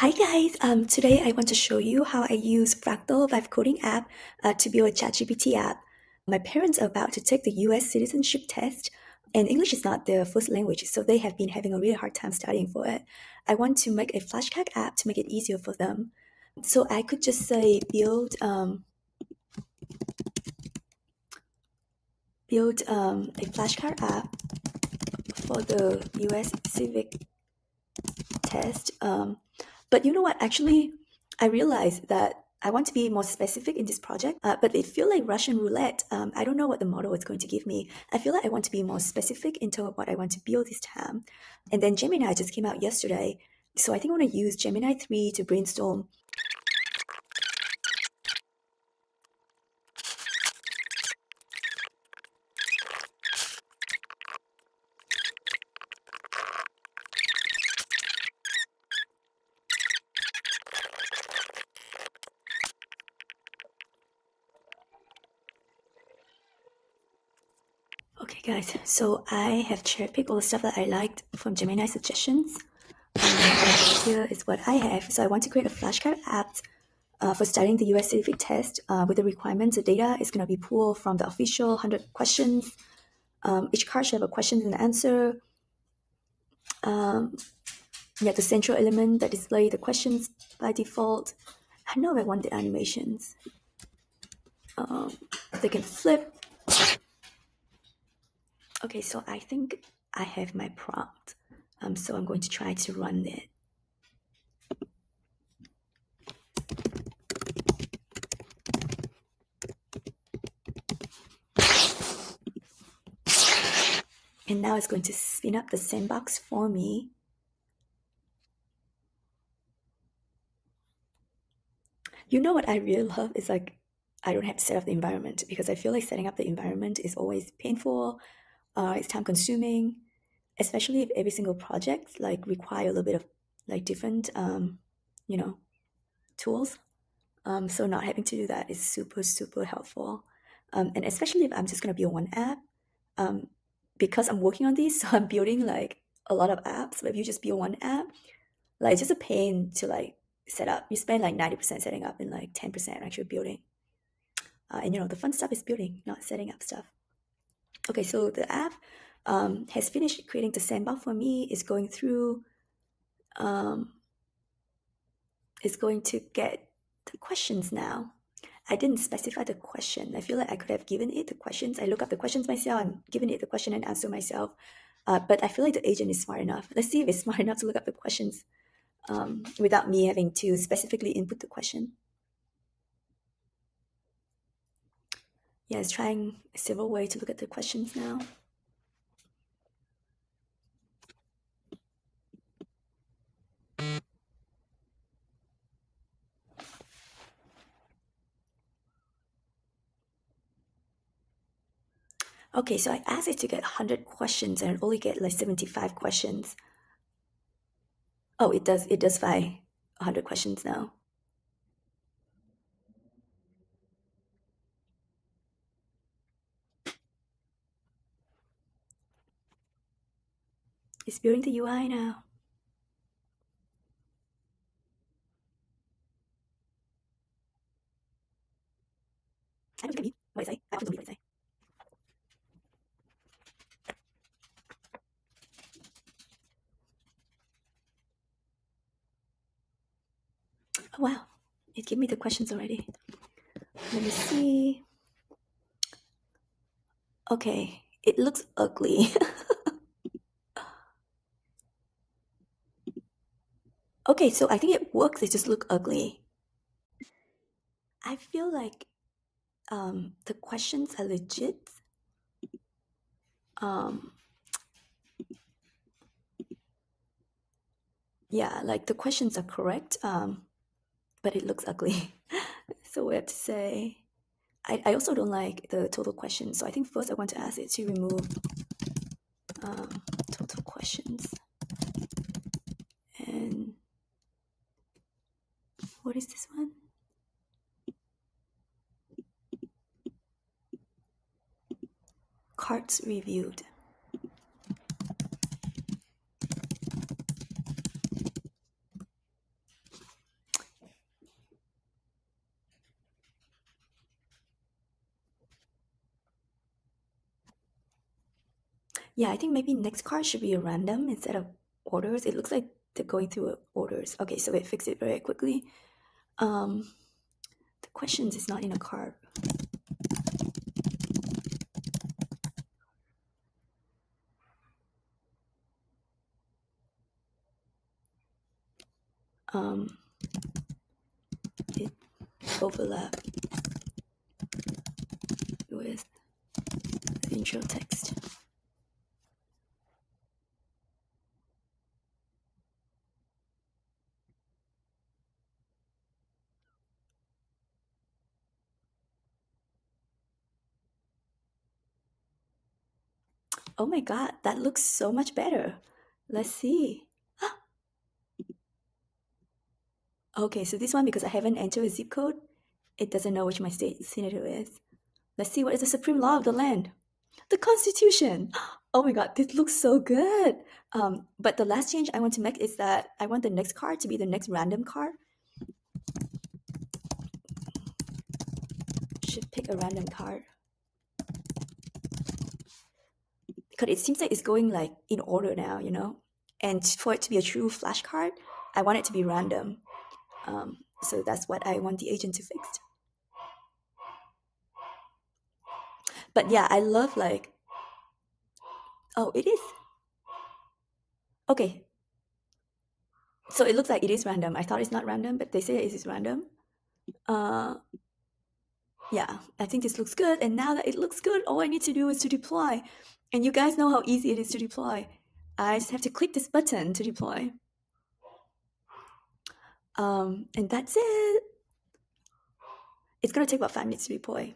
Hi guys, today I want to show you how I use Fractal Vibe Coding app to build a ChatGPT app. My parents are about to take the US Citizenship test, and English is not their first language, so they have been having a really hard time studying for it. I want to make a flashcard app to make it easier for them. So I could just say build a flashcard app for the US Civics Test. But you know what? Actually, I realized that I want to be more specific in this project, but it feels like Russian roulette. I don't know what the model is going to give me. I feel like I want to be more specific in terms of what I want to build this time. And then Gemini just came out yesterday. So I think I want to use Gemini 3 to brainstorm. Okay guys, so I have cherry-picked all the stuff that I liked from Gemini suggestions. Here is what I have. So I want to create a flashcard app for studying the US Civics Test with the requirements. The data is going to be pulled from the official 100 questions. Each card should have a question and an answer. The central element that display the questions by default. I know I want the animations. They can flip. Okay, so I think I have my prompt. So I'm going to try to run it. And now it's going to spin up the sandbox for me. You know what I really love is like, I don't have to set up the environment because I feel like setting up the environment is always painful. It's time consuming, especially if every single project like require a little bit of like different, tools. So not having to do that is super, super helpful. And especially if I'm just going to build one app, because I'm working on these, so I'm building like a lot of apps. But if you just build one app, like it's just a pain to like set up. You spend like 90% setting up and like 10% actually building. And the fun stuff is building, not setting up stuff. Okay, so the app has finished creating the sandbox for me. It's going through, it's going to get the questions now. I didn't specify the question. I feel like I could have given it the questions. I look up the questions myself and given it the question and answer myself. But I feel like the agent is smart enough. Let's see if it's smart enough to look up the questions without me having to specifically input the question. Yeah, it's trying several ways to look at the questions now. Okay, so I asked it to get 100 questions and it only get like 75 questions. Oh, it does find 100 questions now. It's building the UI now. I don't know what I say. I don't know what I say. Oh, wow. It gave me the questions already. Let me see. Okay, it looks ugly. Okay, so I think it works. It just looks ugly. I feel like the questions are legit. Yeah, like the questions are correct, but it looks ugly. So we have to say, I also don't like the total questions. So I think first I want to ask it to remove total questions. And what is this one? Cards reviewed. Yeah, I think maybe next card should be a random instead of orders. It looks like they're going through orders. Okay, so it fixed it very quickly. The questions is not in a card. It overlap with the intro text. Oh my god, that looks so much better. Let's see. Okay, so this one, because I haven't entered a zip code, it doesn't know which my state senator is. Let's see, what is the supreme law of the land? The Constitution. Oh my god, this looks so good. But the last change I want to make is that I want the next card to be the next random card. Should pick a random card. Because it seems like it's going like in order now, you know? And for it to be a true flashcard, I want it to be random. So that's what I want the agent to fix. But yeah, I love like, oh, it is. Okay. So it looks like it is random. I thought it's not random, but they say it is random. Yeah, I think this looks good. And now that it looks good, all I need to do is to deploy. And you guys know how easy it is to deploy. I just have to click this button to deploy. And that's it. It's gonna take about 5 minutes to deploy.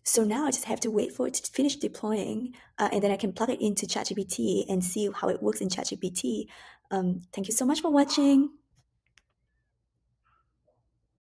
So now I just have to wait for it to finish deploying, and then I can plug it into ChatGPT and see how it works in ChatGPT. Thank you so much for watching.